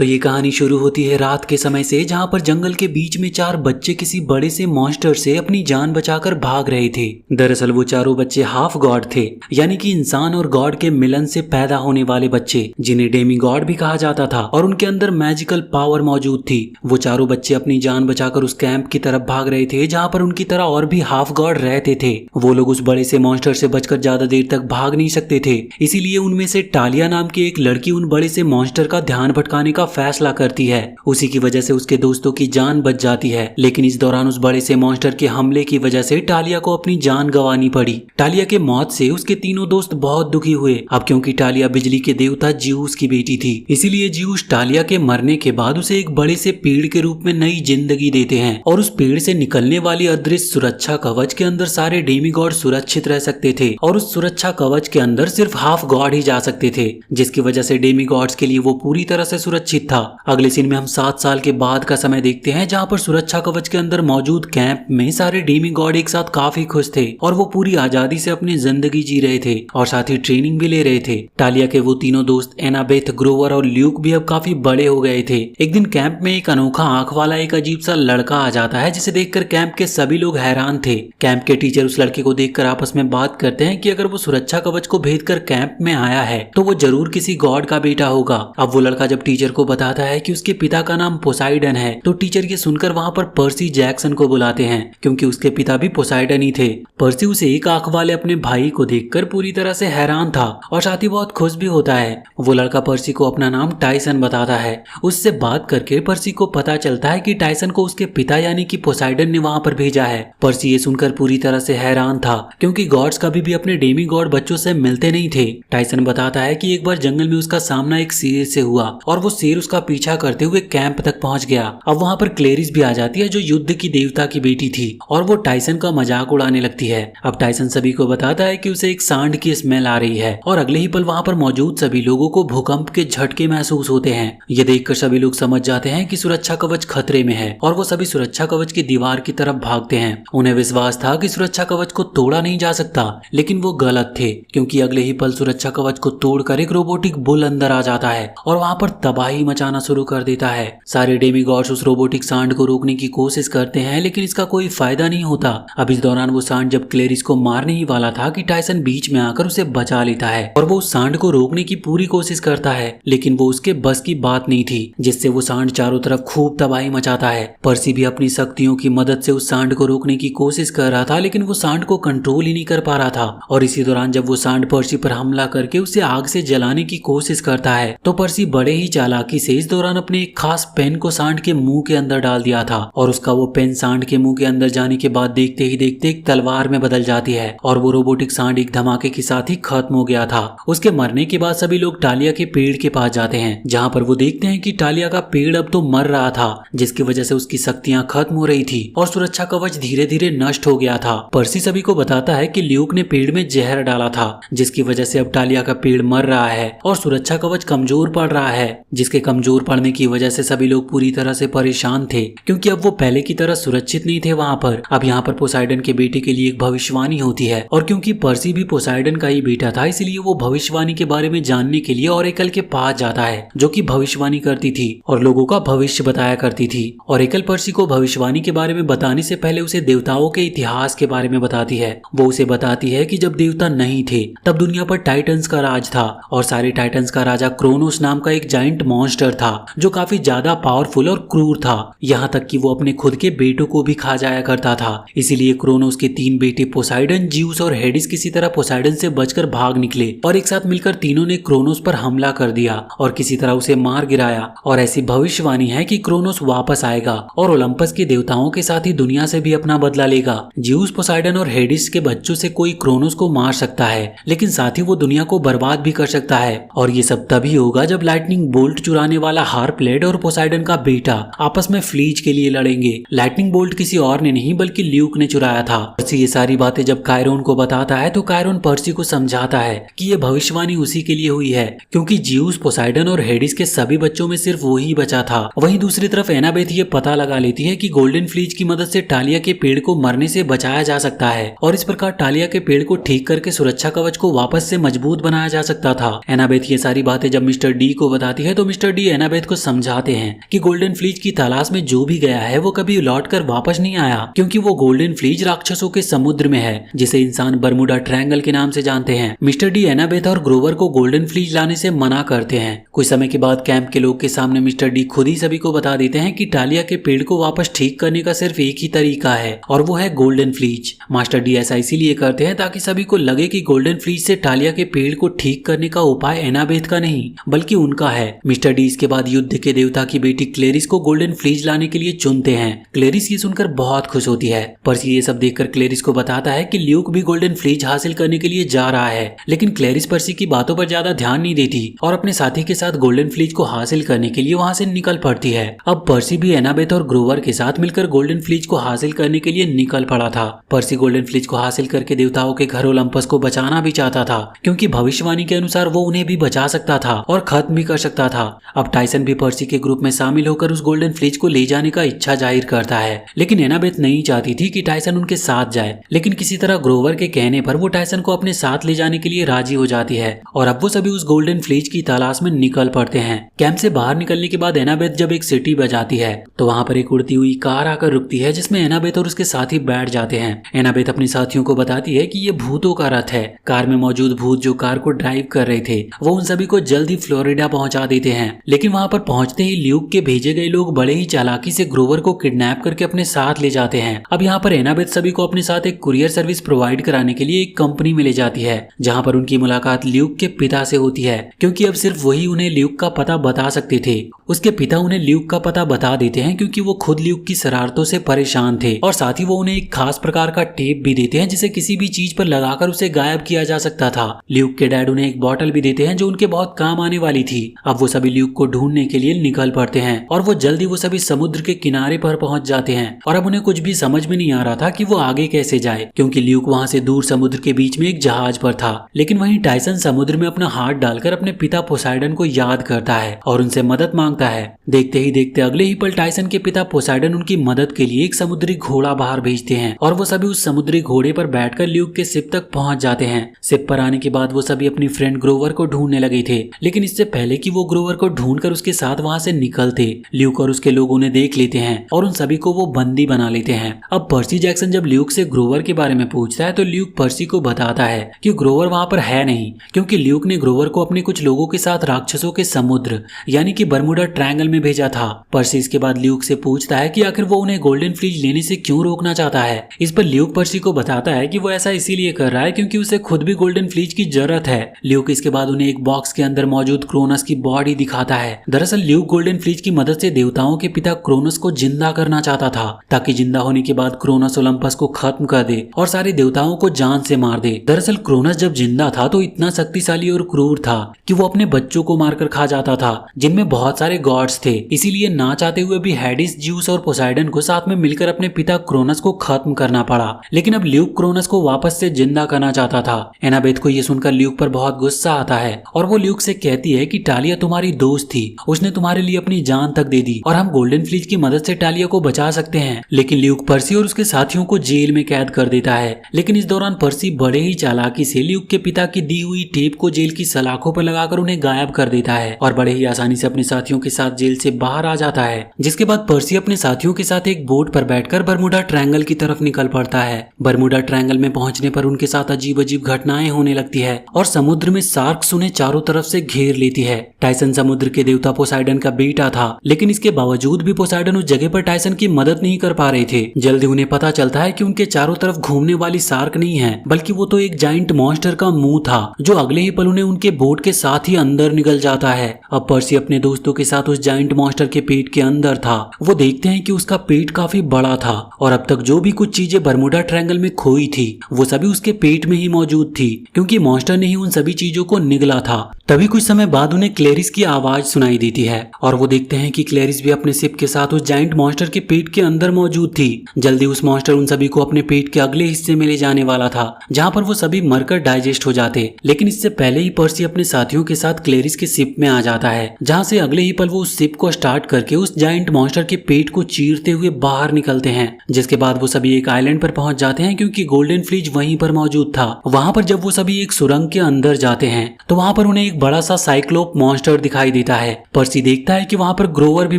तो ये कहानी शुरू होती है रात के समय से, जहाँ पर जंगल के बीच में चार बच्चे किसी बड़े से मॉन्स्टर से अपनी जान बचाकर भाग रहे थे। दरअसल वो चारों बच्चे हाफ गॉड थे, यानी कि इंसान और गॉड के मिलन से पैदा होने वाले बच्चे, जिन्हें डेमी गॉड भी कहा जाता था, और उनके अंदर मैजिकल पावर मौजूद थी। वो चारों बच्चे अपनी जान बचाकर उस कैंप की तरफ भाग रहे थे, जहाँ पर उनकी तरह और भी हाफ गॉड रहते थे। वो लोग उस बड़े से मॉन्स्टर से बचकर ज्यादा देर तक भाग नहीं सकते थे, इसीलिए उनमें से टालिया नाम की एक लड़की उन बड़े से मॉन्स्टर का ध्यान भटकाने का फैसला करती है। उसी की वजह से उसके दोस्तों की जान बच जाती है, लेकिन इस दौरान उस बड़े से मॉन्स्टर के हमले की वजह से टालिया को अपनी जान गंवानी पड़ी। टालिया के मौत से उसके तीनों दोस्त बहुत दुखी हुए। अब क्योंकि टालिया बिजली के देवता ज्यूस की बेटी थी, इसीलिए ज्यूस टालिया के मरने के बाद उसे एक बड़े से पेड़ के रूप में नई जिंदगी देते हैं, और उस पेड़ से निकलने वाली अदृश्य सुरक्षा कवच के अंदर सारे डेमीगॉड सुरक्षित रह सकते थे, और उस सुरक्षा कवच के अंदर सिर्फ हाफ गॉड ही जा सकते थे, जिसकी वजह से डेमीगॉड्स के लिए वो पूरी तरह से सुरक्षित था। अगले सीन में हम 7 साल के बाद का समय देखते हैं, जहाँ पर सुरक्षा कवच के अंदर मौजूद कैंप में सारे डेमीगॉड एक साथ काफी खुश थे, और वो पूरी आजादी से अपनी जिंदगी जी रहे थे, और साथ ही ट्रेनिंग भी ले रहे थे। टालिया के वो तीनों दोस्त एनाबेथ, ग्रोवर और ल्यूक भी अब काफी बड़े हो गए थे। एक दिन कैंप में एक अनोखा आंख वाला एक अजीब सा लड़का आ जाता है, जिसे देखकर कैंप के सभी लोग हैरान थे। कैंप के टीचर उस लड़के को देखकर आपस में बात करते हैं कि अगर वो सुरक्षा कवच को भेद कर कैंप में आया है तो वो जरूर किसी गॉड का बेटा होगा। अब वो लड़का जब टीचर को बताता है कि उसके पिता का नाम पोसाइडन है, तो टीचर ये सुनकर वहाँ पर पर्सी जैक्सन को बुलाते हैं, क्योंकि उसके पिता भी पोसाइडन ही थे। पर्सी उसे एक आंख वाले अपने भाई को देखकर पूरी तरह से हैरान था, और साथ ही बहुत खुश भी होता है। वो लड़का पर्सी को अपना नाम टाइसन बताता है। उससे बात करके पर्सी को पता चलता है कि टाइसन को उसके पिता यानी कि पोसाइडन ने वहाँ पर भेजा है। पर्सी ये सुनकर पूरी तरह से हैरान था, क्योंकि गॉड्स कभी भी अपने डेमी गॉड बच्चों से मिलते नहीं थे। टाइसन बताता है कि एक बार जंगल में उसका सामना एक शेर से हुआ, और वो शेर उसका पीछा करते हुए कैंप तक पहुंच गया। अब वहाँ पर क्लेरिस भी आ जाती है, जो युद्ध की देवता की बेटी थी, और वो टाइसन का मजाक उड़ाने लगती है। अब टाइसन सभी को बताता है कि उसे एक सांड की स्मेल आ रही है, और अगले ही पल वहाँ पर मौजूद सभी लोगों को भूकंप के झटके महसूस होते हैं। ये देखकर सभी लोग समझ जाते हैं कि सुरक्षा कवच खतरे में है, और वो सभी सुरक्षा कवच की दीवार की तरफ भागते हैं। उन्हें विश्वास था कि सुरक्षा कवच को तोड़ा नहीं जा सकता, लेकिन वो गलत थे, क्योंकि अगले ही पल सुरक्षा कवच को तोड़कर एक रोबोटिक बुल अंदर आ जाता है, और वहाँ पर तबाही मचाना शुरू कर देता है। सारे डेमीगॉड्स उस रोबोटिक सांड को रोकने की कोशिश करते हैं, लेकिन इसका कोई फायदा नहीं होता। अब इस दौरान वो सांड जब क्लेरिस को मारने ही वाला था कि टाइसन बीच में आकर उसे बचा लेता है, और वो उस सांड को रोकने की पूरी कोशिश करता है, लेकिन वो उसके बस की बात नहीं थी, जिससे वो सांड चारों तरफ खूब तबाही मचाता है। पर्सी भी अपनी शक्तियों की मदद से उस सांड को रोकने की कोशिश कर रहा था, लेकिन वो सांड को कंट्रोल ही नहीं कर पा रहा था। और इसी दौरान जब वो सांड पर्सी पर हमला करके उसे आग से जलाने की कोशिश करता है, तो पर्सी बड़े ही चालाकी से इस दौरान अपने एक खास पेन को सांड के मुंह के अंदर डाल दिया था, और उसका वो पेन सांड के मुंह के अंदर जाने के बाद देखते ही देखते एक तलवार में बदल जाती है, और वो रोबोटिक सांड एक धमाके के साथ ही खत्म हो गया था। उसके मरने के बाद सभी लोग टालिया के पेड़ के पास जाते हैं, जहाँ पर वो देखते हैं कि टालिया का पेड़ अब तो मर रहा था, जिसकी वजह से उसकी शक्तियां खत्म हो रही थी, और सुरक्षा कवच धीरे धीरे नष्ट हो गया था। पर्सी सभी को बताता है कि ल्यूक ने पेड़ में जहर डाला था, जिसकी वजह से अब टालिया का पेड़ मर रहा है, और सुरक्षा कवच कमजोर पड़ रहा है, जिसके कमजोर पड़ने की वजह से सभी लोग पूरी तरह से परेशान थे, क्योंकि अब वो पहले की तरह सुरक्षित नहीं थे वहाँ पर। अब यहाँ पर पोसाइडन के बेटे के लिए एक भविष्यवाणी होती है, और क्योंकि पर्सी भी पोसाइडन का ही बेटा था, इसलिए वो भविष्यवाणी के बारे में जानने के लिए ओरेकल के पास जाता है, जो कि भविष्यवाणी करती थी और लोगों का भविष्य बताया करती थी। ओरेकल पर्सी को भविष्यवाणी के बारे में बताने से पहले उसे देवताओं के इतिहास के बारे में बताती है। वो उसे बताती है कि जब देवता नहीं थे तब दुनिया पर टाइटन्स का राज था, और सारे टाइटन्स का राजा क्रोनोस नाम का एक जाइंट मॉन्स्टर था, जो काफी ज्यादा पावरफुल और क्रूर था, यहाँ तक कि वो अपने खुद के बेटों को भी खा जाया करता था। इसीलिए क्रोनोस के 3 बेटे पोसाइडन, ज्यूस और हेडिस किसी तरह पोसाइडन से बचकर भाग निकले, और एक साथ मिलकर तीनों ने क्रोनोस पर हमला कर दिया और किसी तरह उसे मार गिराया। और ऐसी भविष्यवाणी है कि क्रोनोस वापस आएगा और ओलंपस के देवताओं के साथ ही दुनिया से भी अपना बदला लेगा। ज्यूस, पोसाइडन और हेडिस के बच्चों से कोई क्रोनोस को मार सकता है, लेकिन साथ ही वो दुनिया को बर्बाद भी कर सकता है। और ये सब तभी होगा जब लाइटनिंग बोल्ट चुराने वाला हार्पलेड और पोसाइडन का बेटा आपस में फ्लीज के लिए लड़ेंगे। लाइटनिंग बोल्ट किसी और ने नहीं बल्कि ल्यूक ने चुराया था। पर्सी ये सारी बातें जब कायरोन को बताता है, तो कायरोन पर्सी को समझाता है कि ये भविष्यवाणी उसी के लिए हुई है, क्योंकि ज्यूस, पोसाइडन और हेडिस के सभी बच्चों में सिर्फ वो ही बचा था। वहीं दूसरी तरफ एनाबेथ ये पता लगा लेती है कि गोल्डन फ्लीज की मदद से टालिया के पेड़ को मरने से बचाया जा सकता है, और इस प्रकार टालिया के पेड़ को ठीक करके सुरक्षा कवच को वापस से मजबूत बनाया जा सकता था। एनाबेथ ये सारी बातें जब मिस्टर डी को बताती है, तो मिस्टर मिस्टर डी एनाबेथ को समझाते हैं कि गोल्डन फ्लीज की तलाश में जो भी गया है वो कभी लौटकर वापस नहीं आया, क्योंकि वो गोल्डन फ्लीज राक्षसों के समुद्र में है जिसे इंसान बरमुडा ट्रायंगल के नाम से जानते हैं। मिस्टर डी एनाबेथ और ग्रोवर को गोल्डन फ्लीज लाने से मना करते हैं। कुछ समय के बाद कैंप के लोग के सामने मिस्टर डी खुद ही सभी को बता देते हैं कि टालिया के पेड़ को वापस ठीक करने का सिर्फ एक ही तरीका है और वो है गोल्डन फ्लीज। मास्टर डी ऐसा इसीलिए करते हैं ताकि सभी को लगे कि गोल्डन फ्लीज से टालिया के पेड़ को ठीक करने का उपाय एनाबेथ का नहीं बल्कि उनका है। मिस्टर डी इसके बाद युद्ध के देवता की बेटी क्लेरिस को गोल्डन फ्लीज लाने के लिए चुनते हैं। क्लेरिस ये सुनकर बहुत खुश होती है। पर्सी ये सब देखकर क्लेरिस को बताता है कि ल्यूक भी गोल्डन फ्लीज हासिल करने के लिए जा रहा है, लेकिन क्लेरिस पर्सी की बातों पर ज्यादा ध्यान नहीं देती और अपने साथी के साथ गोल्डन फ्लीज को हासिल करने के लिए वहां से निकल पड़ती है। अब पर्सी भी एनाबेथ और ग्रोवर के साथ मिलकर गोल्डन फ्लीज को हासिल करने के लिए निकल पड़ा था। पर्सी गोल्डन फ्लीज को हासिल करके देवताओं के घर ओलंपस को बचाना भी चाहता था, क्योंकि भविष्यवाणी के अनुसार वो उन्हें भी बचा सकता था और खत्म भी कर सकता था। अब टाइसन भी पर्सी के ग्रुप में शामिल होकर उस गोल्डन फ्लीज को ले जाने का इच्छा जाहिर करता है, लेकिन एनाबेथ नहीं चाहती थी कि टाइसन उनके साथ जाए, लेकिन किसी तरह ग्रोवर के कहने पर वो टाइसन को अपने साथ ले जाने के लिए राजी हो जाती है और अब वो सभी उस गोल्डन फ्लीज की तलाश में निकल पड़ते हैं। कैंप से बाहर निकलने के बाद एनाबेथ जब एक सिटी बजाती है तो वहां पर एक उड़ती हुई कार आकर रुकती है, जिसमें एनाबेथ और उसके साथी बैठ जाते हैं। एनाबेथ अपने साथियों को बताती है कि ये भूतों का रथ है। कार में मौजूद भूत जो कार को ड्राइव कर रहे थे वो उन सभी को जल्दी फ्लोरिडा पहुंचा देते हैं, लेकिन वहां पर पहुंचते ही ल्यूक के भेजे गए लोग बड़े ही चालाकी से ग्रोवर को किडनैप करके अपने साथ ले जाते हैं। अब यहाँ पर एनाबेथ सभी को अपने साथ एक कुरियर सर्विस प्रोवाइड कराने के लिए एक कंपनी में ले जाती है, जहाँ पर उनकी मुलाकात ल्यूक के पिता से होती है, क्योंकि अब सिर्फ वही उन्हें ल्यूक का पता बता सकते थे। उसके पिता उन्हें ल्यूक का पता बता देते हैं क्योंकि वो खुद ल्यूक की शरारतों से परेशान थे और साथ ही वो उन्हें एक खास प्रकार का टेप भी देते हैं जिसे किसी भी चीज पर लगाकर उसे गायब किया जा सकता था। ल्यूक के डैड उन्हें एक बॉटल भी देते हैं जो उनके बहुत काम आने वाली थी। अब वो सभी ल्यूक को ढूंढने के लिए निकल पड़ते हैं और वो जल्दी वो सभी समुद्र के किनारे पर पहुंच जाते हैं और अब उन्हें कुछ भी समझ में नहीं आ रहा था कि वो आगे कैसे जाए, क्योंकि ल्यूक वहां से दूर समुद्र के बीच में एक जहाज पर था। लेकिन वहीं टाइसन समुद्र में अपना हाथ डालकर अपने पिता पोसाइडन को याद करता है और उनसे मदद मांगता है। देखते ही देखते अगले ही पल टाइसन के पिता पोसाइडन उनकी मदद के लिए एक समुद्री घोड़ा बाहर भेजते हैं और वो सभी उस समुद्री घोड़े पर बैठकर ल्यूक के शिप तक पहुंच जाते हैं। शिप पर आने के बाद वो सभी अपनी फ्रेंड ग्रोवर को ढूंढने लगे थे, लेकिन इससे पहले कि वो ग्रोवर को ढूंढकर उसके साथ वहां से निकलते, ल्यूक और उसके लोग उन्हें देख लेते हैं और उन सभी को वो बंदी बना लेते हैं। अब पर्सी जैक्सन जब ल्यूक से ग्रोवर के बारे में पूछता है तो ल्यूक पर्सी को बताता है कि ग्रोवर वहां पर है नहीं, क्योंकि ल्यूक ने ग्रोवर को अपने कुछ लोगों के साथ राक्षसों के समुद्र यानी कि बरमुडा ट्रायंगल में भेजा था। पर्सी इसके बाद ल्यूक से पूछता है कि आखिर वो उन्हें गोल्डन फ्लीज लेने से क्यों रोकना चाहता है। इस पर ल्यूक पर्सी को बताता है कि वो ऐसा इसीलिए कर रहा है क्योंकि उसे खुद भी गोल्डन फ्लीज की जरूरत है। ल्यूक इसके बाद उन्हें एक बॉक्स के अंदर मौजूद क्रोनस की बॉडी दिखाता है। दरअसल ल्यूक गोल्डन फ्लीज की मदद से देवताओं के पिता क्रोनस को जिंदा करना चाहता था, ताकि जिंदा होने के बाद क्रोनस ओलंपस को खत्म कर दे और सारे देवताओं को जान से मार दे। दरअसल क्रोनस जब जिंदा था तो इतना शक्तिशाली और क्रूर था कि वो अपने बच्चों को मारकर खा जाता था, जिनमें बहुत सारे गॉड्स थे। इसीलिए ना चाहते हुए भी हैडिस, ज्यूस और पोसाइडन को साथ में मिलकर अपने पिता क्रोनस को खत्म करना पड़ा। लेकिन अब ल्यूक क्रोनस को वापस से जिंदा करना चाहता था। एनाबेथ को ये सुनकर ल्यूक पर बहुत गुस्सा आता है और वो ल्यूक से कहती है कि टालिया तुम्हारी दोस्त थी, उसने तुम्हारे लिए अपनी जान तक दे दी और हम गोल्डन फ्लीज की मदद से टालिया को बचा सकते हैं। लेकिन ल्यूक पर्सी और उसके साथियों को जेल में कैद कर देता है। लेकिन इस दौरान पर्सी बड़े ही चालाकी से ल्यूक के पिता की दी हुई टेप को जेल की सलाखों पर लगाकर उन्हें गायब कर देता है और बड़े ही आसानी से अपने साथियों के साथ जेल से बाहर आ जाता है। जिसके बाद पर्सी अपने साथियों के साथ एक बोट पर बैठकर बरमुडा ट्रायंगल की तरफ निकल पड़ता है। बरमुडा ट्रायंगल में पहुंचने पर उनके साथ अजीब अजीब घटनाएं होने लगती है और समुद्र में शार्क्स उन्हें चारों तरफ से घेर लेती है। टाइसन समुद्र के देवता पोसाइडन का बेटा था, लेकिन इसके बावजूद भी पोसाइडन उस जगह पर टाइसन की मदद नहीं कर पा रहे थे। जल्दी उन्हें पता चलता है कि उनके चारों तरफ घूमने वाली शार्क नहीं है, बल्कि वो तो एक जाइंट मॉन्स्टर का मुंह था, जो अगले ही पल उन्हें उनके बोट के साथ ही अंदर निकल जाता है। अब पर्सी अपने दोस्तों के साथ उस जाइंट मॉन्स्टर के पेट के अंदर था। वो देखते हैं कि उसका पेट काफी बड़ा था और अब तक जो भी कुछ चीजें बरमुडा ट्रायंगल में खोई थी वो सभी उसके पेट में ही मौजूद थी, क्योंकि मॉन्स्टर ने ही उन सभी चीजों को निगला था। तभी कुछ समय बाद उन्हें क्लेरिस की आवाज सुनाई देती है और वो देखते हैं कि क्लेरिस भी अपने शिप के साथ उस जाइंट मॉन्स्टर के पेट के अंदर मौजूद थी। जल्दी उस मॉन्स्टर उन सभी को अपने पेट के अगले हिस्से में ले जाने वाला था, जहाँ पर वो सभी मरकर डाइजेस्ट हो जाते। लेकिन इससे पहले ही पर्सी अपने साथियों के साथ क्लेरिस के शिप में आ जाता है, जहाँ से अगले ही पल वो उस शिप को स्टार्ट करके उस जाइंट मॉन्स्टर के पेट को चीरते हुए बाहर निकलते हैं। जिसके बाद वो सभी एक आइलैंड पर पहुंच जाते हैं, क्योंकि गोल्डन फ्लीज वहीं पर मौजूद था। वहां पर जब वो सभी एक सुरंग के अंदर जाते हैं तो वहां पर उन्हें एक बड़ा सा साइक्लोप मॉन्स्टर दिखाई दिखाई देता है। पर्सी देखता है कि वहाँ पर ग्रोवर भी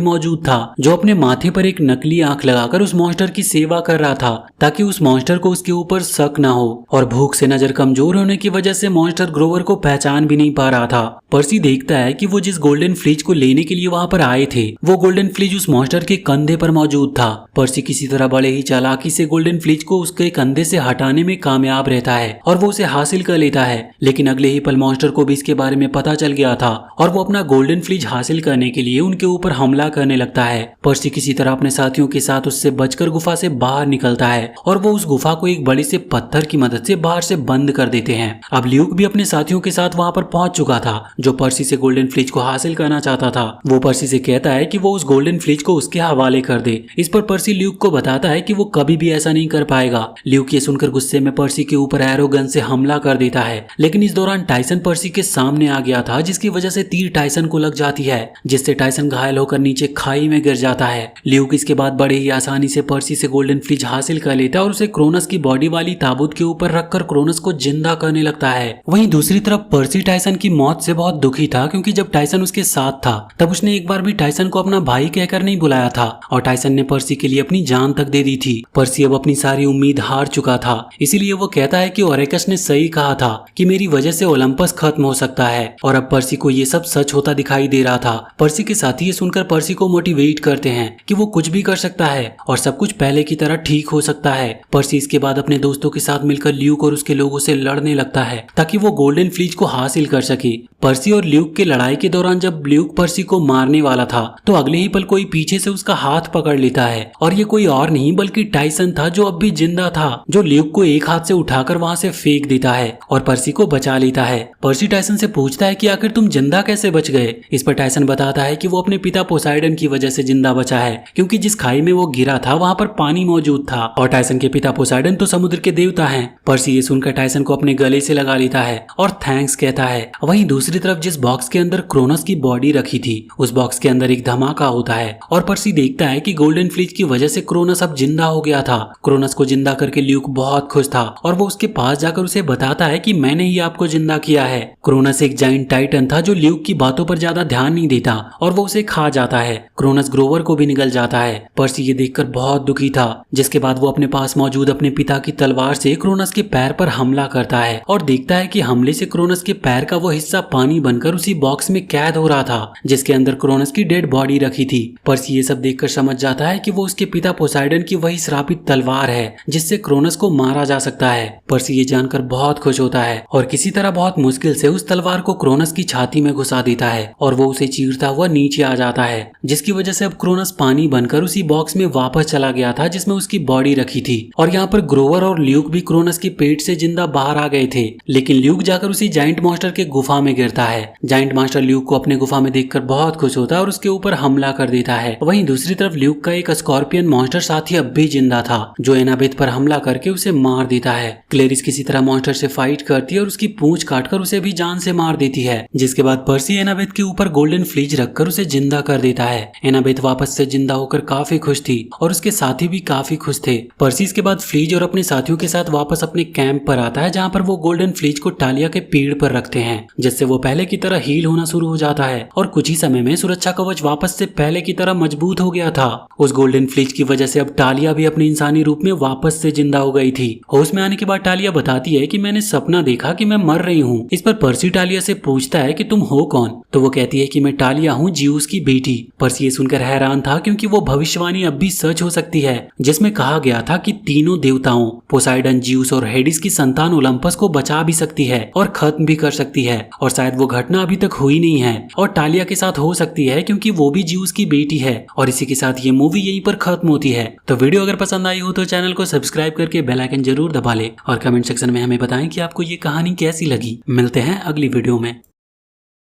मौजूद था, जो अपने माथे पर एक नकली आंख लगाकर उस मॉन्स्टर की सेवा कर रहा था, ताकि उस मॉन्स्टर को उसके ऊपर शक न हो। और भूख से नजर कमजोर होने की वजह से मॉन्स्टर ग्रोवर को पहचान भी नहीं पा रहा था। पर्सी देखता है कि वो जिस गोल्डन फ्लीज को लेने के लिए वहाँ पर आए थे, वो गोल्डन फ्लीज उस मॉन्स्टर के कंधे पर मौजूद था। पर्सी किसी तरह बड़े ही चालाकी से गोल्डन फ्लीज को उसके कंधे से हटाने में कामयाब रहता है और वो उसे हासिल कर लेता है। लेकिन अगले ही पल मॉन्स्टर को भी इसके बारे में पता चल गया था और वो अपना गोल्डन फ्लीज हासिल करने के लिए उनके ऊपर हमला करने लगता है। पर्सी किसी तरह अपने साथियों के साथ उससे बचकर गुफा से बाहर निकलता है और वो उस गुफा को एक बड़े से पत्थर की मदद से बाहर से बंद कर देते हैं। अब ल्यूक भी अपने साथियों के साथ वहां पर पहुंच चुका था, जो पर्सी से गोल्डन फ्लीज को हासिल करना चाहता था। वो पर्सी से कहता है कि वो उस गोल्डन फ्लीज को उसके हवाले कर दे। इस पर पर्सी ल्यूक को बताता है कि वो कभी भी ऐसा नहीं कर पाएगा। ल्यूक ये सुनकर गुस्से में पर्सी के ऊपर एरो गन से हमला कर देता है, लेकिन इस दौरान टाइसन पर्सी के सामने आ गया था, जिसकी वजह से तीर टाइसन को लग जाती है, जिससे टाइसन घायल होकर नीचे खाई में गिर जाता है। ल्यूक इसके बाद बड़े ही आसानी से पर्सी से गोल्डन फ्लीज हासिल कर लेता है और उसे क्रोनस की बॉडी वाली ताबूत के ऊपर रखकर क्रोनस को जिंदा करने लगता है। वहीं दूसरी तरफ पर्सी टाइसन की मौत से बहुत दुखी था, क्योंकि जब टाइसन उसके साथ था तब उसने एक बार भी टाइसन को अपना भाई कहकर नहीं बुलाया था और टाइसन ने पर्सी के लिए अपनी जान तक दे दी थी। पर्सी अब अपनी सारी उम्मीद हार चुका था, इसीलिए वो कहता है कि ओरेकस ने सही कहा था कि मेरी वजह से ओलंपस खत्म हो सकता है। और अब पर्सी को ये सब सच होता दिखाई दे रहा था। पर्सी के साथी ये सुनकर पर्सी को मोटिवेट करते हैं कि वो कुछ भी कर सकता है और सब कुछ पहले की तरह ठीक हो सकता है। पर्सी इसके बाद अपने दोस्तों के साथ मिलकर ल्यूक और उसके लोगों से लड़ने लगता है, ताकि वो गोल्डन फ्लीज को हासिल कर सके। पर्सी और ल्यूक के लड़ाई के दौरान जब ल्यूक पर्सी को मारने वाला था, तो अगले ही पल कोई पीछे से उसका हाथ पकड़ लेता है और ये कोई और नहीं बल्कि टाइसन था, जो अब भी जिंदा था, जो ल्यूक को एक हाथ से उठाकर वहां से फेंक देता है और पर्सी को बचा लेता है। पर्सी टाइसन से पूछता है कि आखिर तुम जिंदा कैसे बच गए। इस पर टाइसन बताता है कि वो अपने पिता पोसाइडन की वजह से जिंदा बचा है, क्योंकि जिस खाई में वो गिरा था वहां पर पानी मौजूद था और टाइसन के पिता पोसाइडन तो समुद्र के देवता हैं। पर्सी ये सुनकर टाइसन को अपने गले से लगा लेता है और थैंक्स कहता है। वहीं दूसरी तरफ जिस बॉक्स के अंदर क्रोनस की बॉडी रखी थी, उस बॉक्स के अंदर एक धमाका होता है और पर्सी देखता है कि गोल्डन फ्लीज की वजह से क्रोनस अब जिंदा हो गया था। क्रोनस को जिंदा करके ल्यूक बहुत खुश था और वो उसके पास जाकर उसे बताता है कि मैंने ही आपको जिंदा किया है। क्रोनस एक जाइंट टाइटन था, जो ल्यूक की बातों पर ज्यादा ध्यान नहीं देता और वो उसे खा जाता है। क्रोनस ग्रोवर को भी निगल जाता है। पर्सी ये देखकर बहुत दुखी था, जिसके बाद वो अपने पास मौजूद अपने पिता की तलवार से क्रोनस के पैर पर हमला करता है और देखता है कि हमले से क्रोनस के पैर का वो हिस्सा पानी बनकर उसी बॉक्स में कैद हो रहा था, जिसके अंदर क्रोनस की डेड बॉडी रखी थी। पर्सी ये सब देखकर समझ जाता है कि वो उसके पिता पोसाइडन की वही श्रापित तलवार है, जिससे क्रोनस को मारा जा सकता है। पर्सी ये जानकर बहुत खुश होता है और किसी तरह बहुत मुश्किल से उस तलवार को क्रोनस की छाती में घुसा देता है और वो उसे चीरता हुआ नीचे आ जाता है, जिसकी वजह से अब क्रोनस पानी बनकर उसी बॉक्स में वापस चला गया था जिसमें उसकी बॉडी रखी थी। और यहाँ पर ग्रोवर और ल्यूक भी क्रोनस के पेट से जिंदा बाहर आ गए थे, लेकिन ल्यूक जाकर उसी जाइंट मॉन्स्टर के गुफा में गिरता है। जाइंट मॉन्स्टर ल्यूक को अपने गुफा में देखकर बहुत खुश होता है और उसके ऊपर हमला कर देता है। वहीं दूसरी तरफ ल्यूक का एक स्कॉर्पियन मॉन्स्टर साथी अब भी जिंदा था, जो एनाबेथ पर हमला करके उसे मार देता है। क्लेरिस किसी तरह मॉन्स्टर से फाइट करती है और उसकी पूंछ काटकर उसे भी जान से मार देती है, जिसके बाद पर्सी एनाबेथ के ऊपर गोल्डन फ्लीज रखकर उसे जिंदा कर देता है। एनाबेथ वापस से जिंदा होकर काफी खुश थी और उसके साथी भी काफी खुश थे। पर्सी इसके बाद फ्लीज और अपने साथियों के साथ वापस अपने कैंप पर आता है, जहाँ पर वो गोल्डन फ्लीज को टालिया के पेड़ पर रखते हैं, जिससे वो पहले की तरह हील होना शुरू हो जाता है और कुछ ही समय में सुरक्षा कवच वापस से पहले की तरह मजबूत हो गया था। उस गोल्डन फ्लीज की वजह से अब टालिया भी अपने इंसानी रूप में वापस से जिंदा हो गई थी। होश में आने के बाद टालिया बताती है कि मैंने सपना देखा कि मैं मर रही हूँ। इस पर पर्सी टालिया से पूछता है कि तुम हो कौन, तो वो कहती है कि मैं टालिया हूँ, जियूस की बेटी। पर्सी ये सुनकर हैरान था, क्योंकि वो भविष्यवाणी अब भी सच हो सकती है, जिसमें कहा गया था कि तीनों देवताओं पोसाइडन, जियूस और हेडिस की संतान ओलंपस को बचा भी सकती है और खत्म भी कर सकती है। और शायद वो घटना अभी तक हुई नहीं है और टालिया के साथ हो सकती है, क्योंकि वो भी जियूस की बेटी है। और इसी के साथ ये मूवी यहीं पर खत्म होती है। तो वीडियो अगर पसंद आई हो तो चैनल को सब्सक्राइब करके बेल आइकन जरूर दबा ले और कमेंट सेक्शन में हमें बताएं कि आपको ये कहानी कैसी लगी। मिलते हैं अगली वीडियो में।